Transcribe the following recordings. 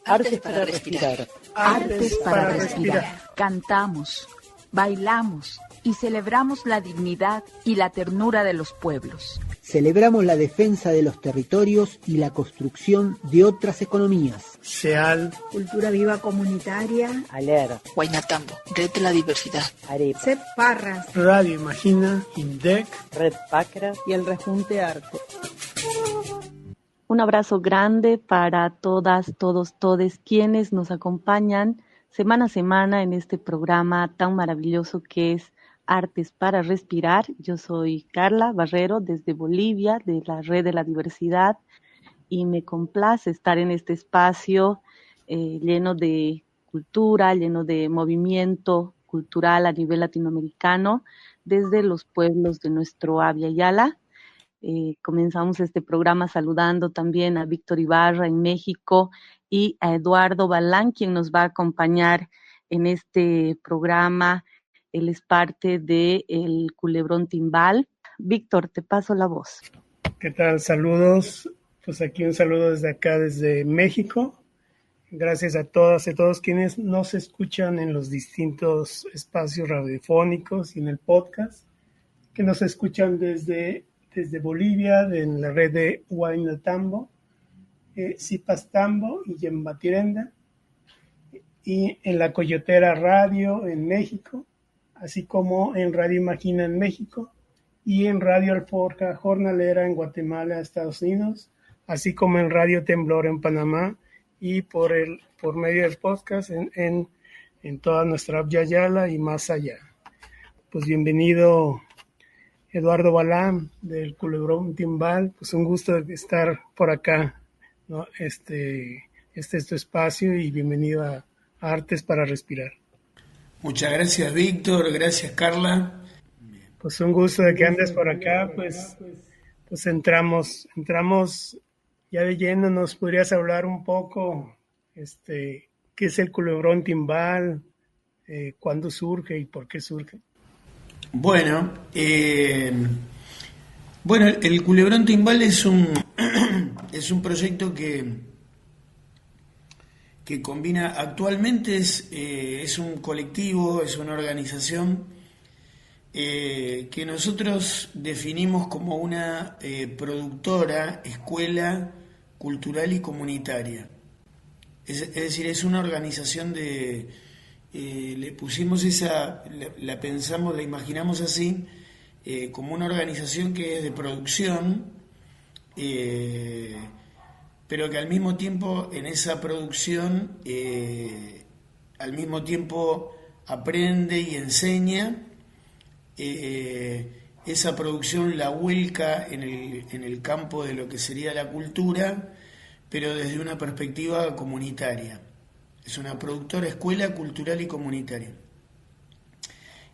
Artes para respirar. Artes para respirar. Cantamos, bailamos y celebramos la dignidad y la ternura de los pueblos. Celebramos la defensa de los territorios y la construcción de otras economías. SEAL, Cultura Viva Comunitaria, ALER, Huaynatambo, Red de la Diversidad, AREP, CEP Parras, Radio Imagina, INDEC, Red Pacra y el Rejunte Arte. Un abrazo grande para todas, todos, todes quienes nos acompañan semana a semana en este programa tan maravilloso que es Artes para Respirar. Yo soy Carla Barrero desde Bolivia, de la Red de la Diversidad, y me complace estar en este espacio lleno de cultura, lleno de movimiento cultural a nivel latinoamericano desde los pueblos de nuestro Abya Yala. Comenzamos este programa saludando también a Víctor Ibarra en México y a Eduardo Balán, quien nos va a acompañar en este programa. Él es parte de El Culebrón Timbal. Víctor, te paso la voz. ¿Qué tal? Saludos. Pues aquí un saludo desde acá, desde México. Gracias a todas y todos quienes nos escuchan en los distintos espacios radiofónicos y en el podcast, que nos escuchan desde Bolivia, en la red de Huaynatambo, Zipastambo y Yembatirenda, y en la Coyotera Radio en México, así como en Radio Imagina en México y en Radio Alforja Jornalera en Guatemala, Estados Unidos, así como en Radio Temblor en Panamá y por medio del podcast en toda nuestra Abya Yala y más allá. Pues bienvenido, Eduardo Balán, del Culebrón Timbal. Pues un gusto estar por acá, ¿no? Este es tu espacio y bienvenido a Artes para Respirar. Muchas gracias, Víctor. Gracias, Carla. Pues un gusto de que andes por acá. Pues entramos ya de lleno. ¿Nos podrías hablar un poco qué es el Culebrón Timbal, cuándo surge y por qué surge? Bueno, el Culebrón Timbal es un proyecto que combina, actualmente es un colectivo, es una organización que nosotros definimos como una productora, escuela cultural y comunitaria. Es decir, es una organización le pusimos la pensamos, la imaginamos así, como una organización que es de producción, pero que al mismo tiempo en esa producción, al mismo tiempo aprende y enseña. Esa producción la vuelca en el campo de lo que sería la cultura, pero desde una perspectiva comunitaria. Es una productora escuela cultural y comunitaria.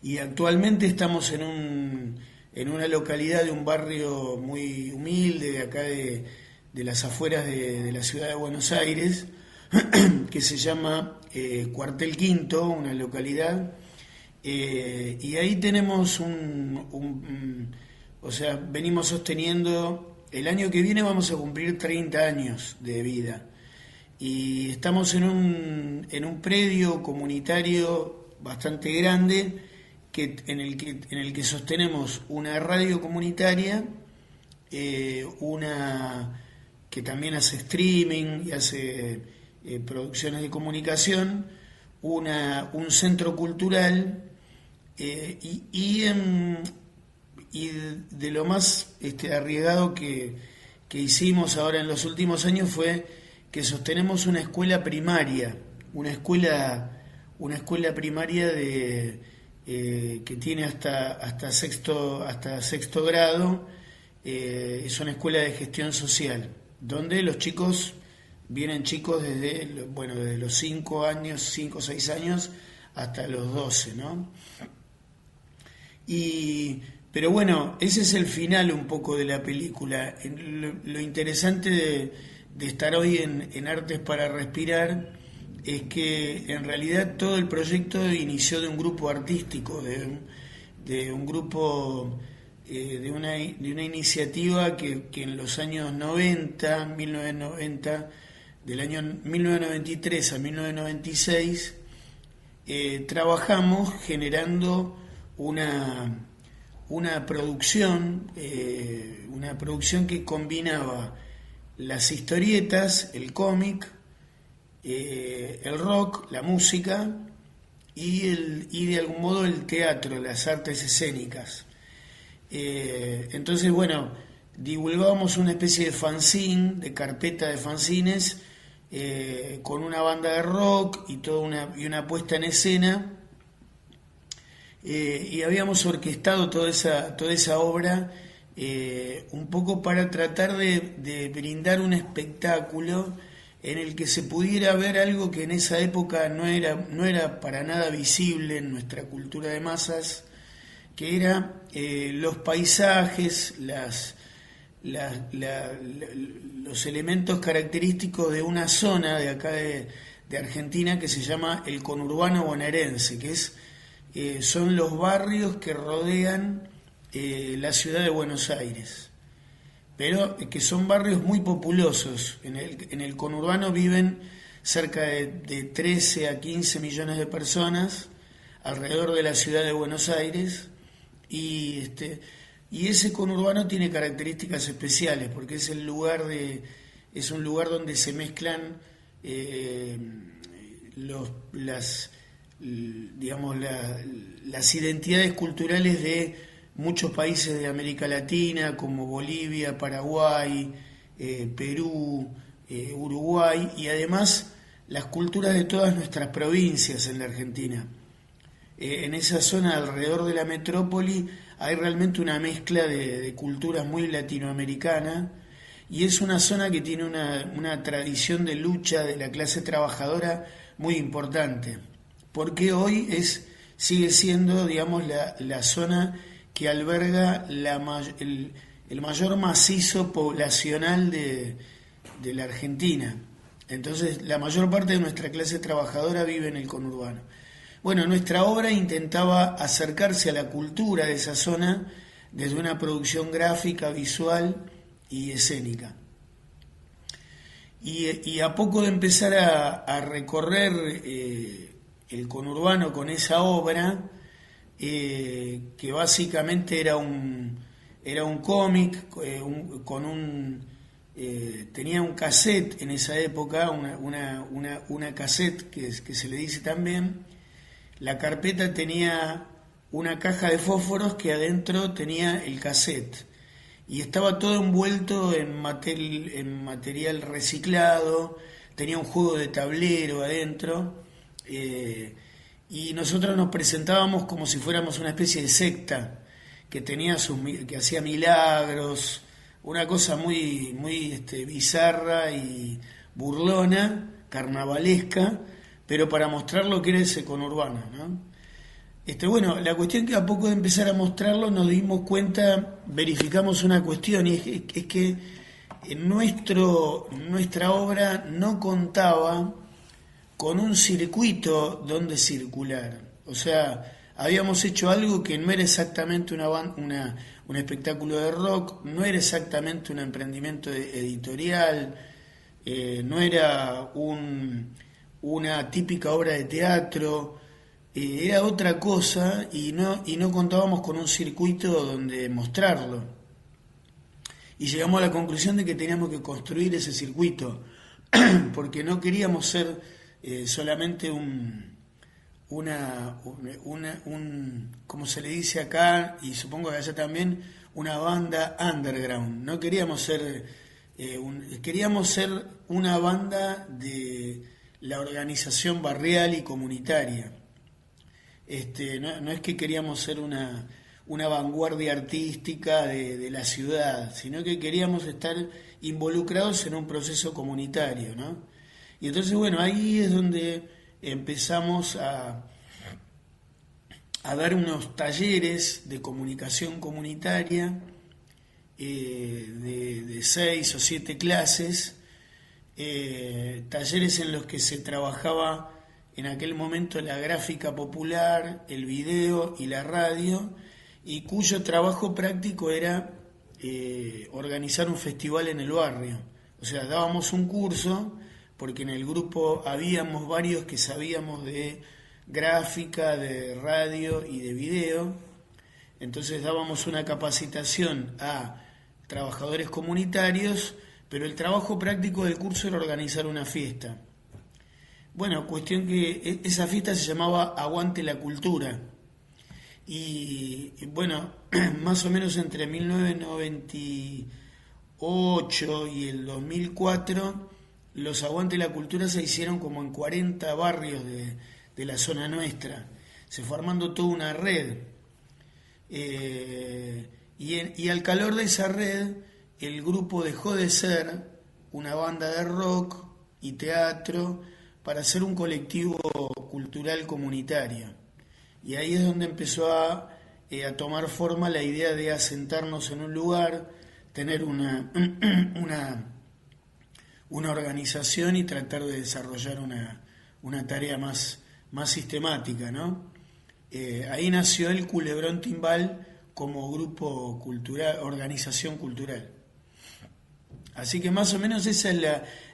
Y actualmente estamos en una localidad de un barrio muy humilde, de acá de las afueras de la ciudad de Buenos Aires, que se llama Cuartel Quinto, una localidad. Y ahí tenemos venimos sosteniendo, el año que viene vamos a cumplir 30 años de vida. Y estamos en un predio comunitario bastante grande en el que sostenemos una radio comunitaria, una que también hace streaming y hace producciones de comunicación, un centro cultural y de lo más arriesgado que hicimos ahora en los últimos años fue que sostenemos una escuela primaria, una escuela primaria que tiene hasta sexto grado. Es una escuela de gestión social, donde los chicos vienen desde los 5 o 6 años hasta los 12, ¿no? Pero bueno, ese es el final un poco de la película. Lo interesante de estar hoy en Artes para Respirar es que en realidad todo el proyecto inició de un grupo artístico, de un grupo, de una iniciativa que en los años 1990, del año 1993 a 1996, trabajamos generando una producción que combinaba las historietas, el cómic, el rock, la música y de algún modo el teatro, las artes escénicas. Entonces, bueno, divulgábamos una especie de fanzine, de carpeta de fanzines, con una banda de rock y una puesta en escena, y habíamos orquestado toda esa obra un poco para tratar de brindar un espectáculo en el que se pudiera ver algo que en esa época no era para nada visible en nuestra cultura de masas, que era los paisajes, los elementos característicos de una zona de acá de Argentina que se llama el conurbano bonaerense, que son los barrios que rodean la ciudad de Buenos Aires, pero que son barrios muy populosos. En el conurbano viven cerca de 13 a 15 millones de personas alrededor de la ciudad de Buenos Aires, y ese conurbano tiene características especiales porque es un lugar donde se mezclan las identidades culturales de muchos países de América Latina, como Bolivia, Paraguay, Perú, Uruguay, y además las culturas de todas nuestras provincias en la Argentina. En esa zona alrededor de la metrópoli hay realmente una mezcla de culturas muy latinoamericana, y es una zona que tiene una tradición de lucha de la clase trabajadora muy importante, porque hoy sigue siendo, digamos, la zona que alberga el mayor macizo poblacional de la Argentina. Entonces, la mayor parte de nuestra clase trabajadora vive en el conurbano. Bueno, nuestra obra intentaba acercarse a la cultura de esa zona desde una producción gráfica, visual y escénica. Y a poco de empezar a recorrer el conurbano con esa obra, que básicamente era un cómic, tenía un cassette en esa época, una cassette que se le dice también. La carpeta tenía una caja de fósforos que adentro tenía el cassette, y estaba todo envuelto en material reciclado, tenía un juego de tablero adentro, y nosotros nos presentábamos como si fuéramos una especie de secta que hacía milagros, una cosa muy bizarra y burlona, carnavalesca, pero para mostrar lo que era ese conurbano, ¿no? Bueno, la cuestión que a poco de empezar a mostrarlo nos dimos cuenta, verificamos una cuestión, y es que nuestra obra no contaba con un circuito donde circular. O sea, habíamos hecho algo que no era exactamente un espectáculo de rock, no era exactamente un emprendimiento editorial, no era una típica obra de teatro, era otra cosa, y no contábamos con un circuito donde mostrarlo. Y llegamos a la conclusión de que teníamos que construir ese circuito, porque no queríamos ser solamente como se le dice acá, y supongo que allá también, una banda underground. No queríamos ser queríamos ser una banda de la organización barrial y comunitaria. No es que queríamos ser una vanguardia artística de la ciudad, sino que queríamos estar involucrados en un proceso comunitario, ¿no? Y entonces, bueno, ahí es donde empezamos a dar unos talleres de comunicación comunitaria, de 6 o 7 clases, talleres en los que se trabajaba en aquel momento la gráfica popular, el video y la radio, y cuyo trabajo práctico era organizar un festival en el barrio. O sea, dábamos un curso, porque en el grupo habíamos varios que sabíamos de gráfica, de radio y de video. Entonces dábamos una capacitación a trabajadores comunitarios, pero el trabajo práctico del curso era organizar una fiesta. Bueno, cuestión que esa fiesta se llamaba Aguante la Cultura. Y bueno, más o menos entre 1998 y el 2004, los Aguante la Cultura se hicieron como en 40 barrios de la zona nuestra. Se fue armando toda una red. Y al calor de esa red, el grupo dejó de ser una banda de rock y teatro para ser un colectivo cultural comunitario. Y ahí es donde empezó a tomar forma la idea de asentarnos en un lugar, tener una organización y tratar de desarrollar una tarea más sistemática, ¿no? Ahí nació el Culebrón Timbal como grupo cultural, organización cultural. Así que más o menos esa es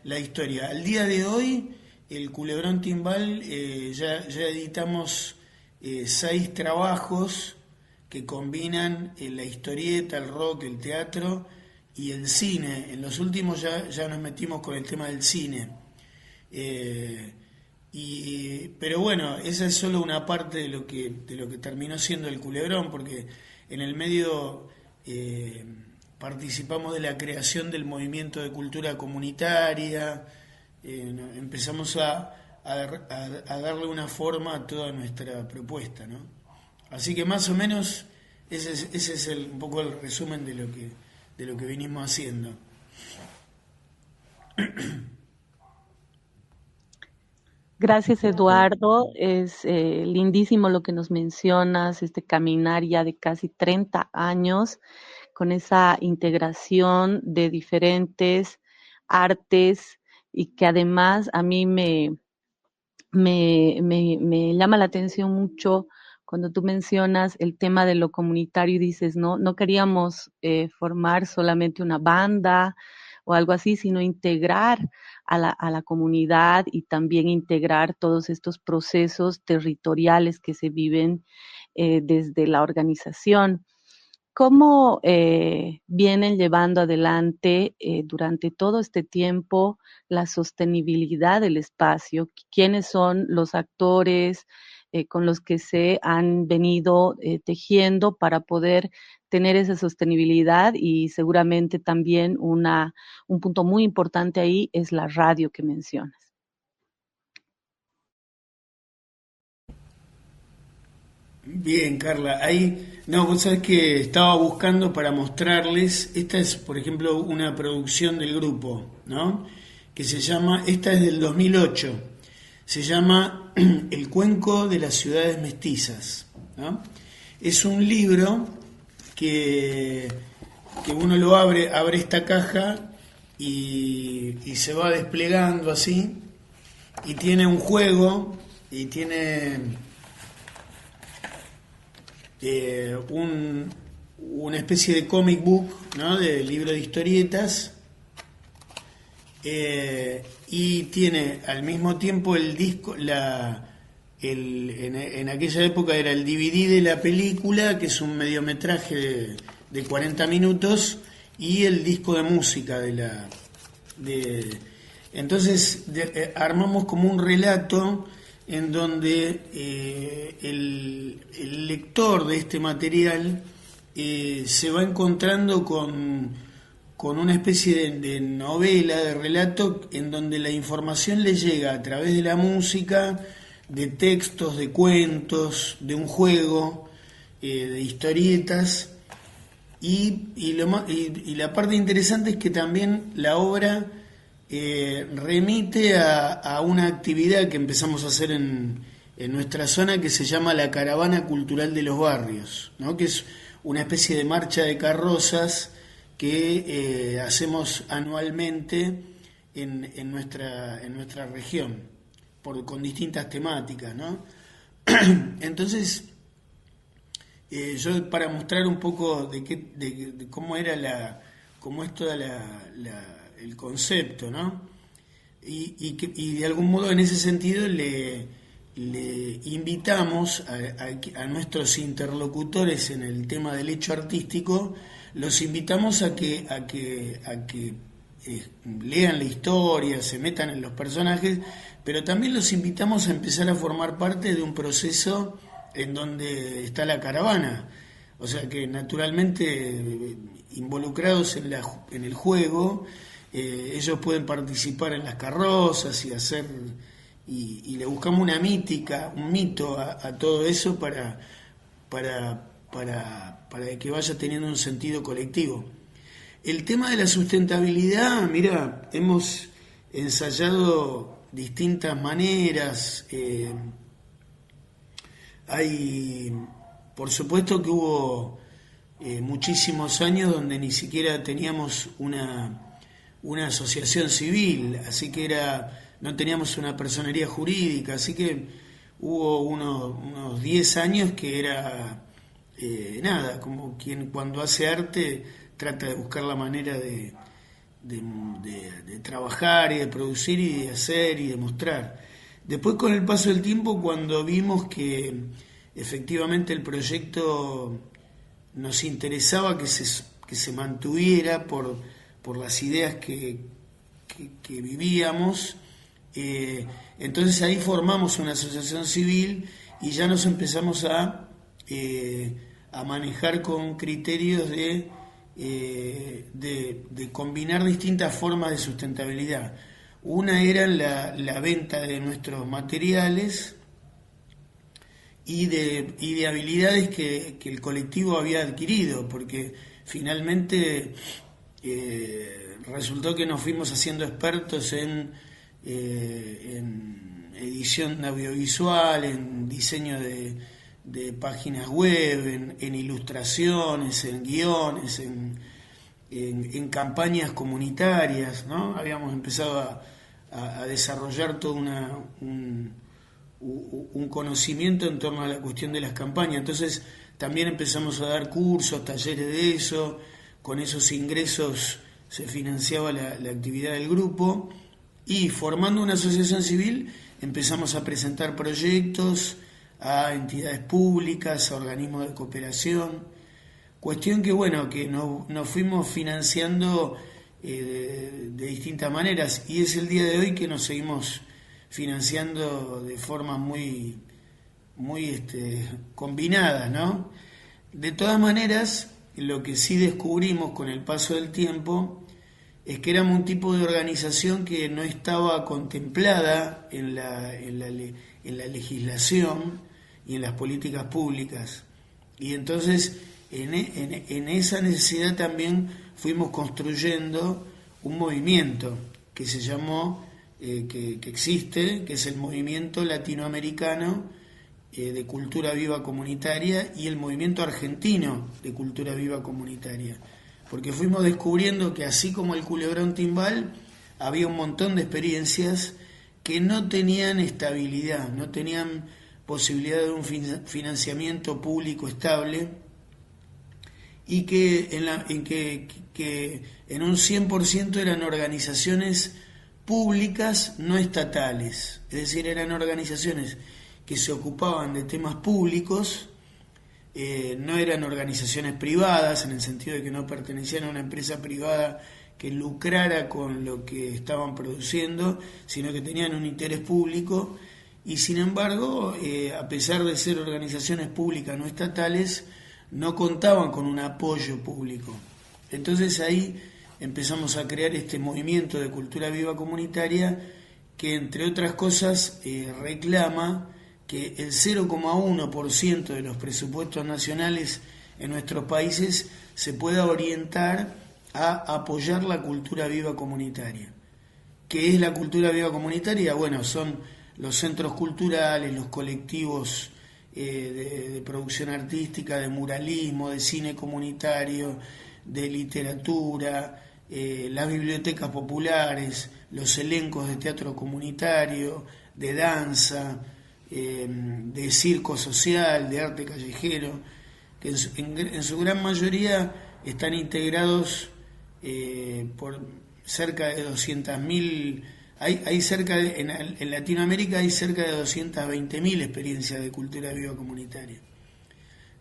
la historia. Al día de hoy, el Culebrón Timbal, ya editamos 6 trabajos que combinan la historieta, el rock, el teatro y el cine. En los últimos ya nos metimos con el tema del cine. Pero bueno, esa es solo una parte de lo que terminó siendo el Culebrón, porque en el medio participamos de la creación del movimiento de cultura comunitaria, empezamos a darle una forma a toda nuestra propuesta, ¿no? Así que más o menos ese es un poco el resumen de lo que venimos haciendo. Gracias, Eduardo. Es lindísimo lo que nos mencionas, este caminar ya de casi 30 años con esa integración de diferentes artes y que además a mí me llama la atención mucho cuando tú mencionas el tema de lo comunitario y dices, no queríamos formar solamente una banda o algo así, sino integrar a la comunidad y también integrar todos estos procesos territoriales que se viven desde la organización. ¿Cómo vienen llevando adelante durante todo este tiempo la sostenibilidad del espacio? ¿Quiénes son los actores con los que se han venido tejiendo para poder tener esa sostenibilidad? Y seguramente también un punto muy importante ahí es la radio que mencionas. Bien, Carla, vos sabés que estaba buscando para mostrarles, esta es, por ejemplo, una producción del grupo, ¿no? Que se llama, esta es del 2008, se llama El Cuenco de las Ciudades Mestizas, ¿no? Es un libro que uno lo abre esta caja y se va desplegando así, y tiene un juego, y tiene una especie de comic book, ¿no? De libro de historietas, y tiene al mismo tiempo el disco, en aquella época era el DVD de la película, que es un mediometraje de 40 minutos, y el disco de música entonces armamos como un relato en donde el lector de este material se va encontrando con una especie de novela, de relato, en donde la información le llega a través de la música, de textos, de cuentos, de un juego, de historietas, y la parte interesante es que también la obra remite a una actividad que empezamos a hacer en nuestra zona, que se llama la Caravana Cultural de los Barrios, ¿no? Que es una especie de marcha de carrozas que hacemos anualmente en nuestra región, con distintas temáticas, ¿no? Entonces, yo, para mostrar un poco de cómo es toda el concepto, ¿no? y de algún modo en ese sentido le invitamos a nuestros interlocutores en el tema del hecho artístico, los invitamos a que lean la historia, se metan en los personajes, pero también los invitamos a empezar a formar parte de un proceso en donde está la caravana. O sea que naturalmente involucrados en el juego, ellos pueden participar en las carrozas y hacer, y le buscamos una mítica, un mito a todo eso para que vaya teniendo un sentido colectivo. El tema de la sustentabilidad, mira, hemos ensayado distintas maneras. Por supuesto que hubo muchísimos años donde ni siquiera teníamos una asociación civil, así que no teníamos una personería jurídica, así que hubo unos 10 años que era como quien cuando hace arte trata de buscar la manera de trabajar y de producir y de hacer y de mostrar. Después, con el paso del tiempo, cuando vimos que efectivamente el proyecto nos interesaba que se mantuviera por las ideas que vivíamos, entonces ahí formamos una asociación civil y ya nos empezamos a manejar con criterios de combinar distintas formas de sustentabilidad. Una era la venta de nuestros materiales y de habilidades que el colectivo había adquirido, porque finalmente resultó que nos fuimos haciendo expertos en edición audiovisual, en diseño de páginas web, en ilustraciones, en guiones, en campañas comunitarias, ¿no? Habíamos empezado a desarrollar todo un conocimiento en torno a la cuestión de las campañas. Entonces también empezamos a dar cursos, talleres de eso. Con esos ingresos se financiaba la actividad del grupo, y formando una asociación civil empezamos a presentar proyectos a entidades públicas, a organismos de cooperación, cuestión que nos fuimos financiando de distintas maneras, y es el día de hoy que nos seguimos financiando de forma muy combinadas, ¿no? De todas maneras, lo que sí descubrimos con el paso del tiempo es que éramos un tipo de organización que no estaba contemplada en la legislación y en las políticas públicas, y entonces en esa necesidad también fuimos construyendo un movimiento que se llamó, que existe, que es el Movimiento Latinoamericano de Cultura Viva Comunitaria, y el Movimiento Argentino de Cultura Viva Comunitaria, porque fuimos descubriendo que así como el Culebrón Timbal, había un montón de experiencias que no tenían estabilidad, no tenían posibilidad de un financiamiento público estable, y que en un 100% eran organizaciones públicas no estatales, es decir, eran organizaciones que se ocupaban de temas públicos, no eran organizaciones privadas, en el sentido de que no pertenecían a una empresa privada que lucrara con lo que estaban produciendo, sino que tenían un interés público, y sin embargo, a pesar de ser organizaciones públicas no estatales, no contaban con un apoyo público. Entonces ahí empezamos a crear este movimiento de cultura viva comunitaria que, entre otras cosas, reclama que el 0,1% de los presupuestos nacionales en nuestros países se pueda orientar a apoyar la cultura viva comunitaria. ¿Qué es la cultura viva comunitaria? Bueno, son los centros culturales, los colectivos de producción artística, de muralismo, de cine comunitario, de literatura, las bibliotecas populares, los elencos de teatro comunitario, de danza, de circo social, de arte callejero, que en su gran mayoría están integrados por cerca de 200.000 Hay cerca en Latinoamérica hay cerca de 220.000 experiencias de cultura viva comunitaria.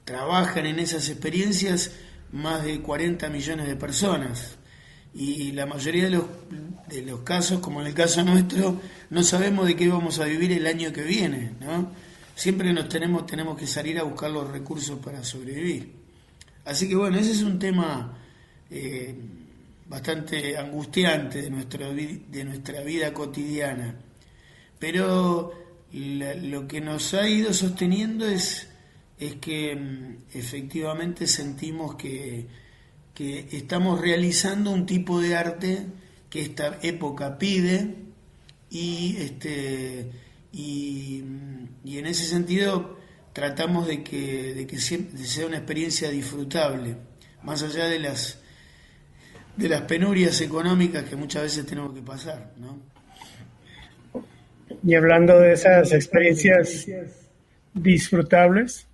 Trabajan en esas experiencias más de 40 millones de personas. Y la mayoría de los casos, como en el caso nuestro, no sabemos de qué vamos a vivir el año que viene, ¿no? Siempre tenemos que salir a buscar los recursos para sobrevivir. Así que bueno, ese es un tema bastante angustiante de nuestra vida cotidiana. Pero lo que nos ha ido sosteniendo es que efectivamente sentimos que estamos realizando un tipo de arte que esta época pide y en ese sentido tratamos de que sea una experiencia disfrutable, más allá de las penurias económicas que muchas veces tenemos que pasar, ¿no? Y hablando de esas experiencias disfrutables,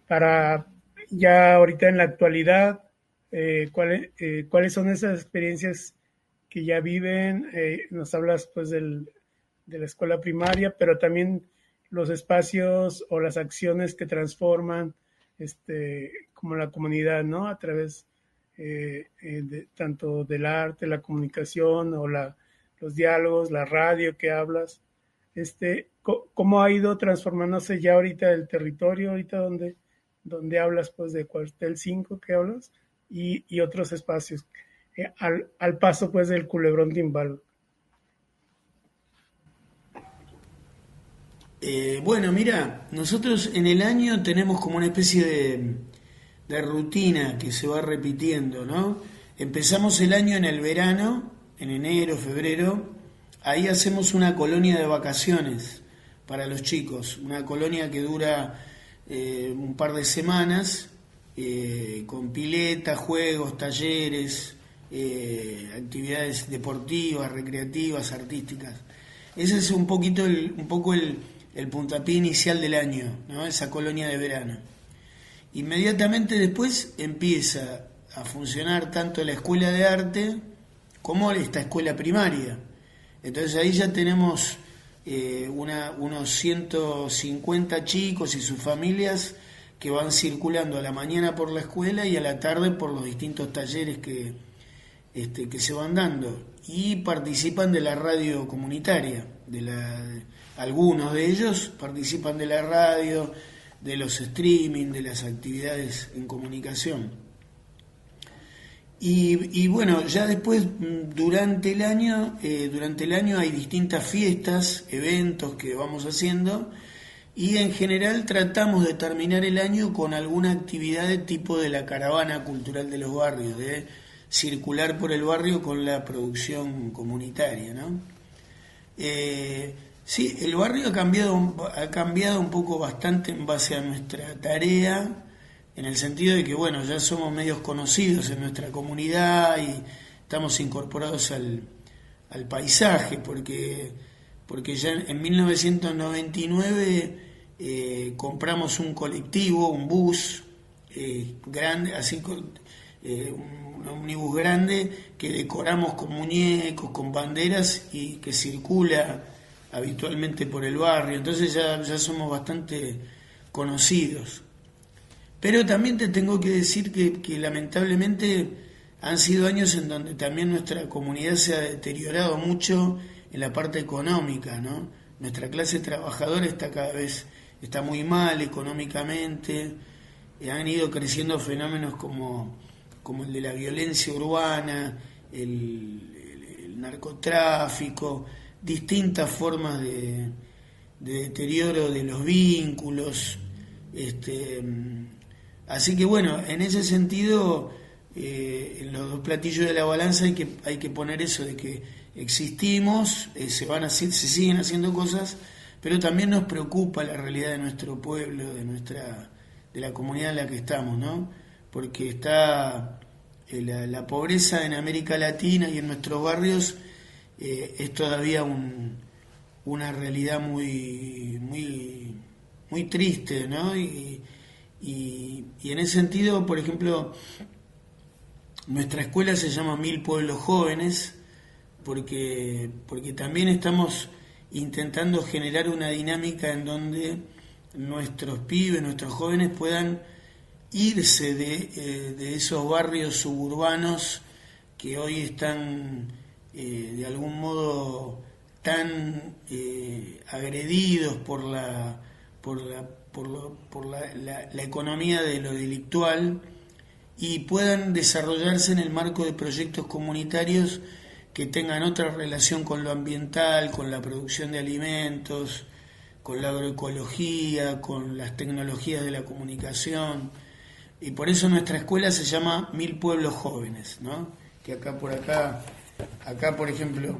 para ya ahorita en la actualidad, ¿cuáles son esas experiencias que ya viven? Nos hablas pues de la escuela primaria, pero también los espacios o las acciones que transforman como la comunidad, ¿no? A través tanto del arte, la comunicación o los diálogos, la radio que hablas. ¿Cómo ha ido transformándose ya ahorita el territorio, ahorita donde hablas pues de Cuartel 5 que hablas y otros espacios, al paso pues del Culebrón Timbal? Bueno, mira, nosotros en el año tenemos como una especie de rutina que se va repitiendo, ¿no? Empezamos el año en el verano, en enero, febrero, ahí hacemos una colonia de vacaciones para los chicos, una colonia que dura un par de semanas, con pileta, juegos, talleres, actividades deportivas, recreativas, artísticas. Ese es un poco el puntapié inicial del año, ¿no? Esa colonia de verano. Inmediatamente después empieza a funcionar tanto la escuela de arte como esta escuela primaria. Entonces ahí ya tenemos unos 150 chicos y sus familias que van circulando a la mañana por la escuela y a la tarde por los distintos talleres que se van dando, y participan de la radio comunitaria, algunos de ellos participan de la radio, de los streaming, de las actividades en comunicación. Y bueno, ya después durante el año hay distintas fiestas, eventos que vamos haciendo, y en general tratamos de terminar el año con alguna actividad de tipo de la caravana cultural de los barrios, de circular por el barrio con la producción comunitaria, ¿no? Sí, el barrio ha cambiado un poco bastante en base a nuestra tarea, en el sentido de que, bueno, ya somos medios conocidos en nuestra comunidad y estamos incorporados al paisaje, porque ya en 1999 compramos un colectivo, un bus grande, así un ómnibus grande que decoramos con muñecos, con banderas y que circula habitualmente por el barrio. Entonces ya somos bastante conocidos. Pero también te tengo que decir que lamentablemente han sido años en donde también nuestra comunidad se ha deteriorado mucho en la parte económica, ¿no? Nuestra clase trabajadora está muy mal económicamente, han ido creciendo fenómenos como el de la violencia urbana, el narcotráfico, distintas formas de deterioro de los vínculos. Así que bueno, en ese sentido, en los dos platillos de la balanza hay que poner eso de que existimos, se siguen haciendo cosas, pero también nos preocupa la realidad de nuestro pueblo, de la comunidad en la que estamos, ¿no? Porque está la pobreza en América Latina y en nuestros barrios es todavía una realidad muy triste, ¿no? Y en ese sentido, por ejemplo, nuestra escuela se llama 1000 Pueblos Jóvenes, porque también estamos intentando generar una dinámica en donde nuestros pibes, nuestros jóvenes puedan irse de esos barrios suburbanos que hoy están de algún modo tan agredidos por la economía de lo delictual, y puedan desarrollarse en el marco de proyectos comunitarios que tengan otra relación con lo ambiental, con la producción de alimentos, con la agroecología, con las tecnologías de la comunicación. Y por eso nuestra escuela se llama 1000 Pueblos Jóvenes, ¿no? Que acá por ejemplo,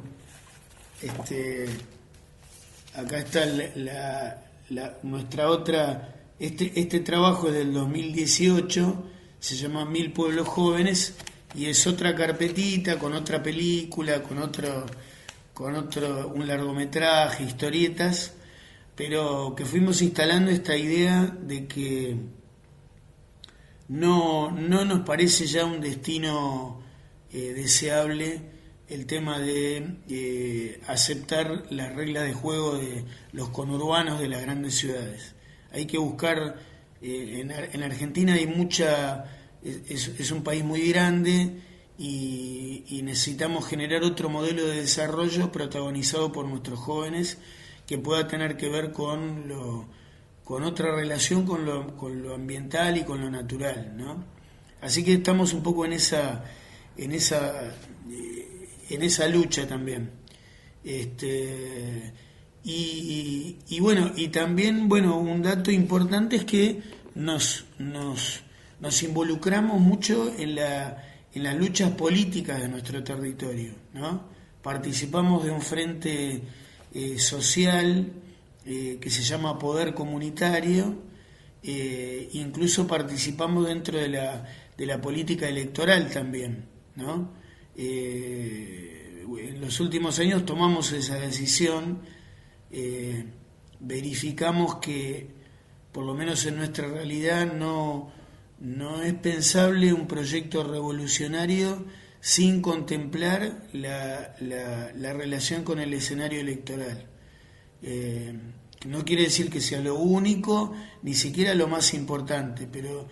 acá está nuestra otra, este trabajo es del 2018, se llama 1000 Pueblos Jóvenes, y es otra carpetita con otra película, con otro un largometraje, historietas, pero que fuimos instalando esta idea de que no nos parece ya un destino deseable el tema de aceptar las reglas de juego de los conurbanos de las grandes ciudades. Hay que buscar, en Argentina hay es un país muy grande y necesitamos generar otro modelo de desarrollo protagonizado por nuestros jóvenes, que pueda tener que ver con otra relación con lo ambiental y con lo natural, ¿no? Así que estamos un poco en esa lucha también. Y bueno, y también, un dato importante es que nos involucramos mucho en las luchas políticas de nuestro territorio, ¿no? Participamos de un frente social que se llama Poder Comunitario, incluso participamos dentro de la política electoral también, ¿no? En los últimos años tomamos esa decisión, verificamos que por lo menos en nuestra realidad no es pensable un proyecto revolucionario sin contemplar la relación con el escenario electoral. No quiere decir que sea lo único, ni siquiera lo más importante, pero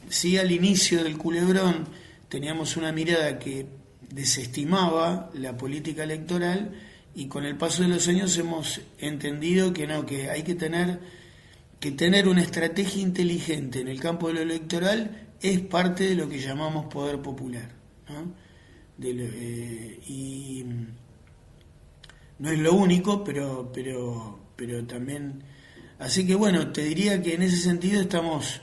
sí, al inicio del culebrón teníamos una mirada que desestimaba la política electoral, y con el paso de los años hemos entendido que hay que tener una estrategia inteligente en el campo de lo electoral. Es parte de lo que llamamos poder popular, ¿no? Y no es lo único, pero también. Así que te diría que en ese sentido estamos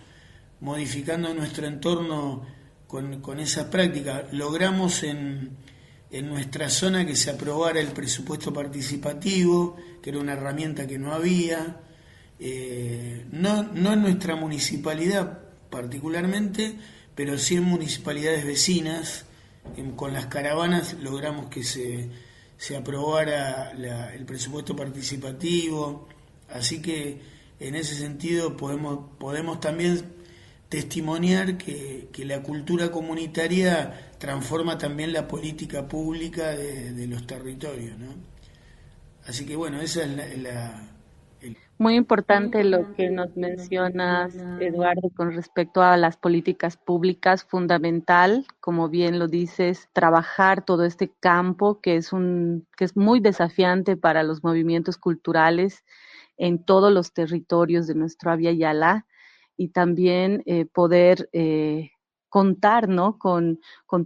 modificando nuestro entorno con esas prácticas. Logramos en nuestra zona que se aprobara el presupuesto participativo, que era una herramienta que no había. No en nuestra municipalidad particularmente, pero sí en municipalidades vecinas. Con las caravanas logramos que se aprobara el presupuesto participativo, así que en ese sentido podemos también testimoniar que la cultura comunitaria transforma también la política pública de los territorios, ¿no? Así que esa es Muy importante lo que nos mencionas, Eduardo, con respecto a las políticas públicas. Fundamental, como bien lo dices, trabajar todo este campo que es muy desafiante para los movimientos culturales en todos los territorios de nuestro Abya Yala, y también poder contar, ¿no?, con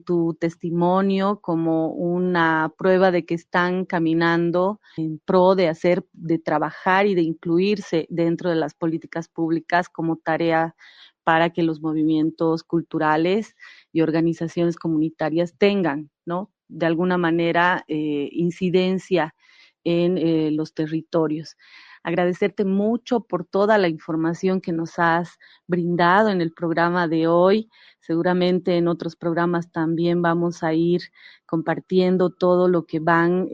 tu testimonio como una prueba de que están caminando en pro de trabajar y de incluirse dentro de las políticas públicas como tarea para que los movimientos culturales y organizaciones comunitarias tengan, ¿no?, de alguna manera incidencia en los territorios. Agradecerte mucho por toda la información que nos has brindado en el programa de hoy. Seguramente en otros programas también vamos a ir compartiendo todo lo que van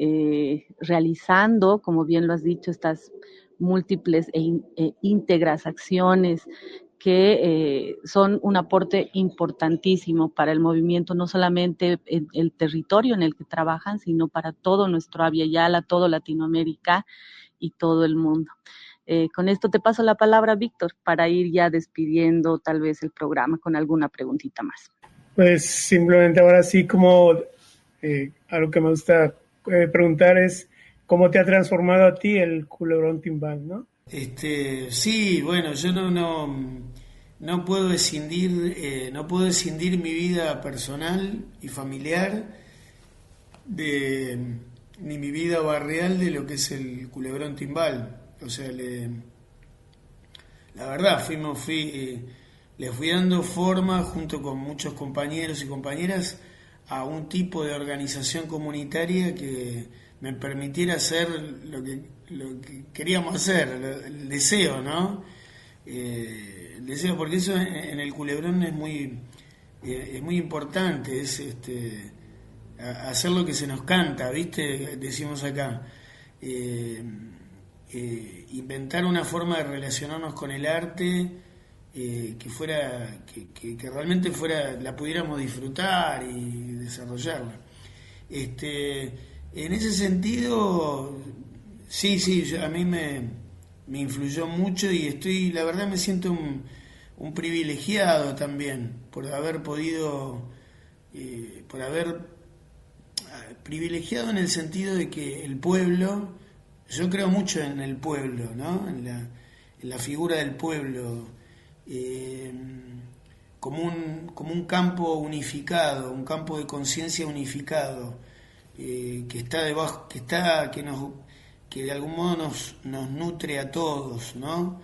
realizando, como bien lo has dicho, estas múltiples e íntegras acciones que son un aporte importantísimo para el movimiento, no solamente en el territorio en el que trabajan, sino para todo nuestro Abya Yala, todo Latinoamérica y todo el mundo. Con esto te paso la palabra, Víctor, para ir ya despidiendo tal vez el programa con alguna preguntita más. Pues simplemente ahora sí, como algo que me gusta preguntar es ¿cómo te ha transformado a ti el Culebrón Timbal, no? Sí, bueno, yo no puedo escindir mi vida personal y familiar ni mi vida barrial de lo que es el Culebrón Timbal. O sea, la verdad, le fui dando forma junto con muchos compañeros y compañeras a un tipo de organización comunitaria que me permitiera hacer lo que queríamos hacer, el deseo, ¿no? El deseo, porque eso en el Culebrón es muy importante, es hacer lo que se nos canta, ¿viste? Decimos acá. Inventar una forma de relacionarnos con el arte que realmente la pudiéramos disfrutar y desarrollarla. En ese sentido, sí, a mí me influyó mucho y la verdad me siento un privilegiado también por haber podido, privilegiado en el sentido de que el pueblo, yo creo mucho en el pueblo, ¿no? En la figura del pueblo, como un campo unificado, un campo de conciencia unificado, que de algún modo nos nutre a todos, ¿no?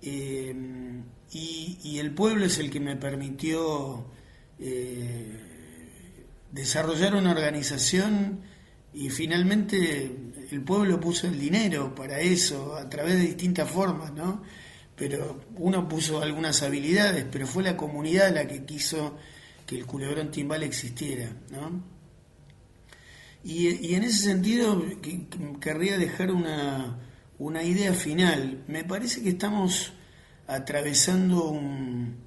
Y el pueblo es el que me permitió desarrollar una organización y finalmente el pueblo puso el dinero para eso a través de distintas formas, ¿no? Pero uno puso algunas habilidades, pero fue la comunidad la que quiso que el Culebrón Timbal existiera, ¿no? Y en ese sentido querría dejar una idea final. Me parece que estamos atravesando un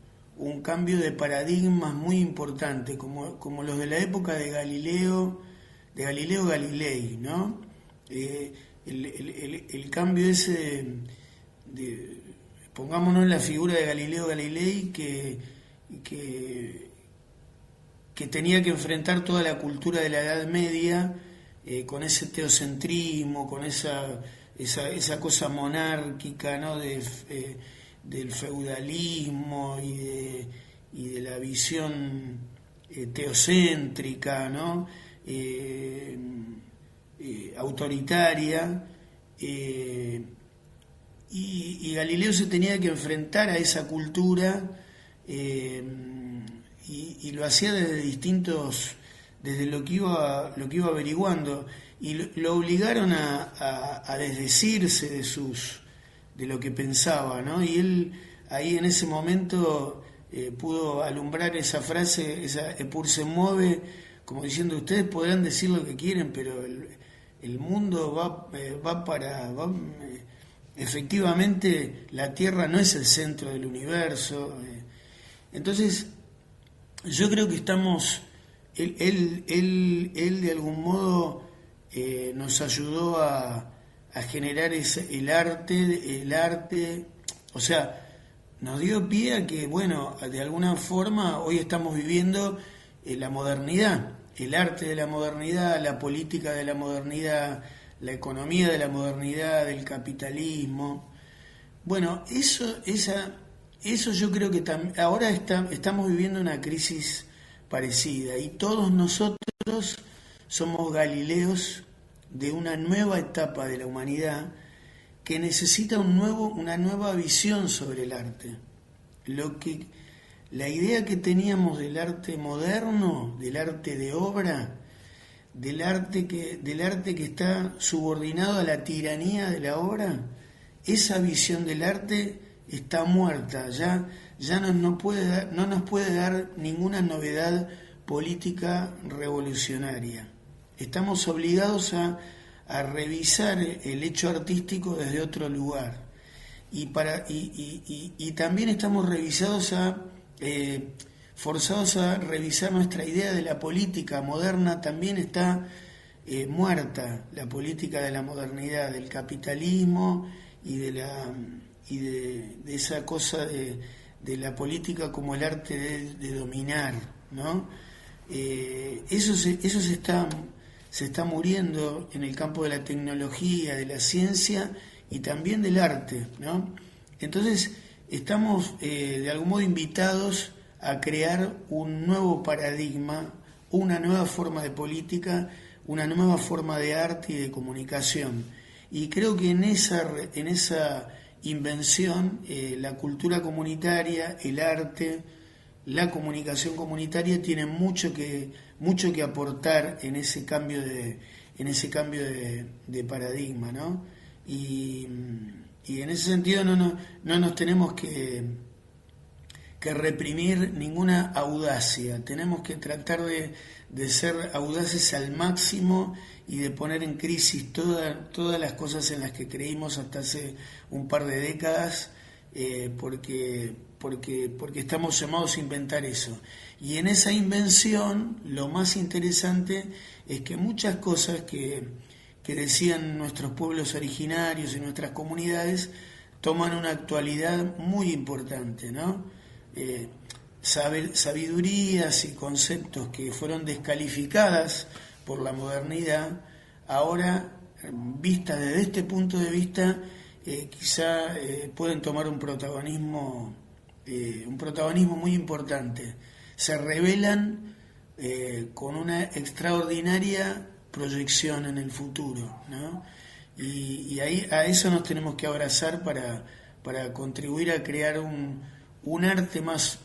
cambio de paradigmas muy importante, como los de la época de Galileo Galilei, ¿no? El cambio ese pongámonos en la figura de Galileo Galilei que tenía que enfrentar toda la cultura de la Edad Media con ese teocentrismo, con esa cosa monárquica, ¿no? Del feudalismo y de la visión teocéntrica, ¿no? Autoritaria, y Galileo se tenía que enfrentar a esa cultura y lo hacía desde lo que iba averiguando, y lo obligaron a desdecirse de lo que pensaba, ¿no? Y él ahí en ese momento pudo alumbrar esa frase, esa Epur se mueve, como diciendo, ustedes podrán decir lo que quieren, pero el mundo efectivamente la Tierra no es el centro del universo. Entonces yo creo que estamos, él de algún modo nos ayudó a generar el arte, o sea, nos dio pie a que, bueno, de alguna forma hoy estamos viviendo la modernidad, el arte de la modernidad, la política de la modernidad, la economía de la modernidad, del capitalismo. Bueno, eso yo creo que ahora estamos viviendo una crisis parecida y todos nosotros somos Galileos de una nueva etapa de la humanidad que necesita una nueva visión sobre el arte. La idea que teníamos del arte moderno, del arte de obra, del arte que está subordinado a la tiranía de la obra, esa visión del arte está muerta, ya no nos puede dar ninguna novedad política revolucionaria. Estamos obligados a revisar el hecho artístico desde otro lugar. y también estamos forzados a revisar nuestra idea de la política moderna. También está muerta la política de la modernidad, del capitalismo y de esa cosa de la política como el arte de dominar, ¿no? Eso se está muriendo en el campo de la tecnología, de la ciencia y también del arte, ¿no? Entonces estamos de algún modo invitados a crear un nuevo paradigma, una nueva forma de política, una nueva forma de arte y de comunicación. Y creo que en esa invención la cultura comunitaria, el arte, la comunicación comunitaria tienen mucho que aportar en ese cambio de paradigma, ¿no? Y en ese sentido no nos tenemos que reprimir ninguna audacia. Tenemos que tratar de ser audaces al máximo y de poner en crisis todas las cosas en las que creímos hasta hace un par de décadas, porque estamos llamados a inventar eso. Y en esa invención lo más interesante es que muchas cosas que decían nuestros pueblos originarios y nuestras comunidades toman una actualidad muy importante, ¿no? Sabidurías y conceptos que fueron descalificadas por la modernidad, ahora, vistas desde este punto de vista, quizá pueden tomar un protagonismo muy importante. Se revelan con una extraordinaria proyección en el futuro, ¿no? Y ahí a eso nos tenemos que abrazar para contribuir a crear un arte más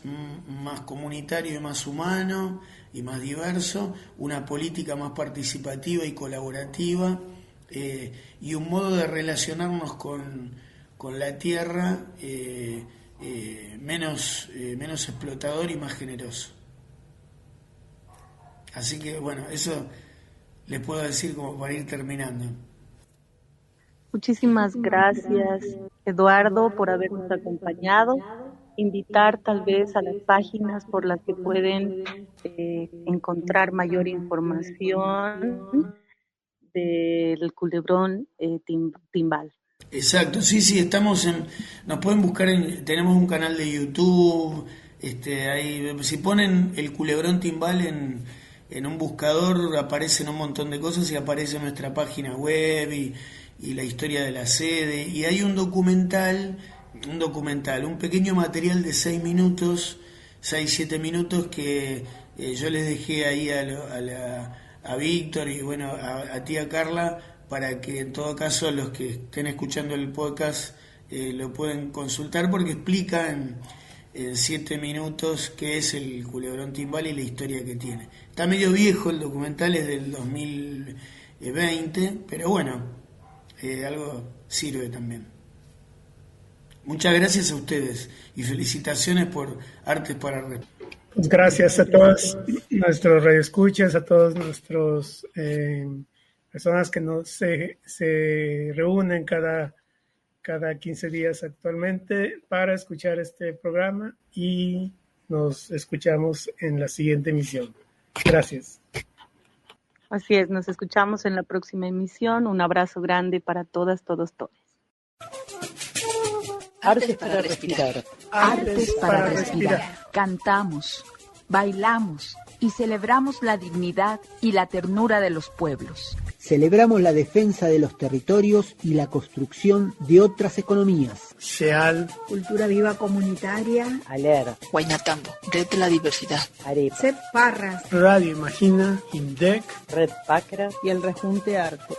comunitario y más humano y más diverso, una política más participativa y colaborativa, y un modo de relacionarnos con la tierra menos explotador y más generoso. Así que bueno, eso les puedo decir como para ir terminando. Muchísimas gracias, Eduardo, por habernos acompañado. Invitar tal vez a las páginas por las que pueden encontrar mayor información del Culebrón Timbal. Exacto, sí, estamos nos pueden buscar tenemos un canal de YouTube, ahí, si ponen el Culebrón Timbal en un buscador aparecen un montón de cosas y aparece nuestra página web y la historia de la sede, y hay un documental, un pequeño material de 6-7 minutos que yo les dejé ahí a Víctor y bueno, a tía Carla, para que en todo caso los que estén escuchando el podcast lo pueden consultar, porque explica en 7 minutos qué es el Culebrón Timbal y la historia que tiene. Está medio viejo el documental, es del 2020, pero bueno, algo sirve también. Muchas gracias a ustedes y felicitaciones por Artes para Red. Pues gracias a todos nuestros radioescuchas, a todos nuestros personas que se reúnen cada 15 días actualmente para escuchar este programa, y nos escuchamos en la siguiente emisión. Gracias. Así es, nos escuchamos en la próxima emisión. Un abrazo grande para todas, todos, todes. Artes para respirar. Artes para respirar. Cantamos, bailamos y celebramos la dignidad y la ternura de los pueblos. Celebramos la defensa de los territorios y la construcción de otras economías. Sheal. Cultura viva comunitaria. Aler. Huaynatambo, Red de la Diversidad. Arepa. CEP Parras. Radio Imagina, INDEC. Red Pacra. Y el Rejunte Arte.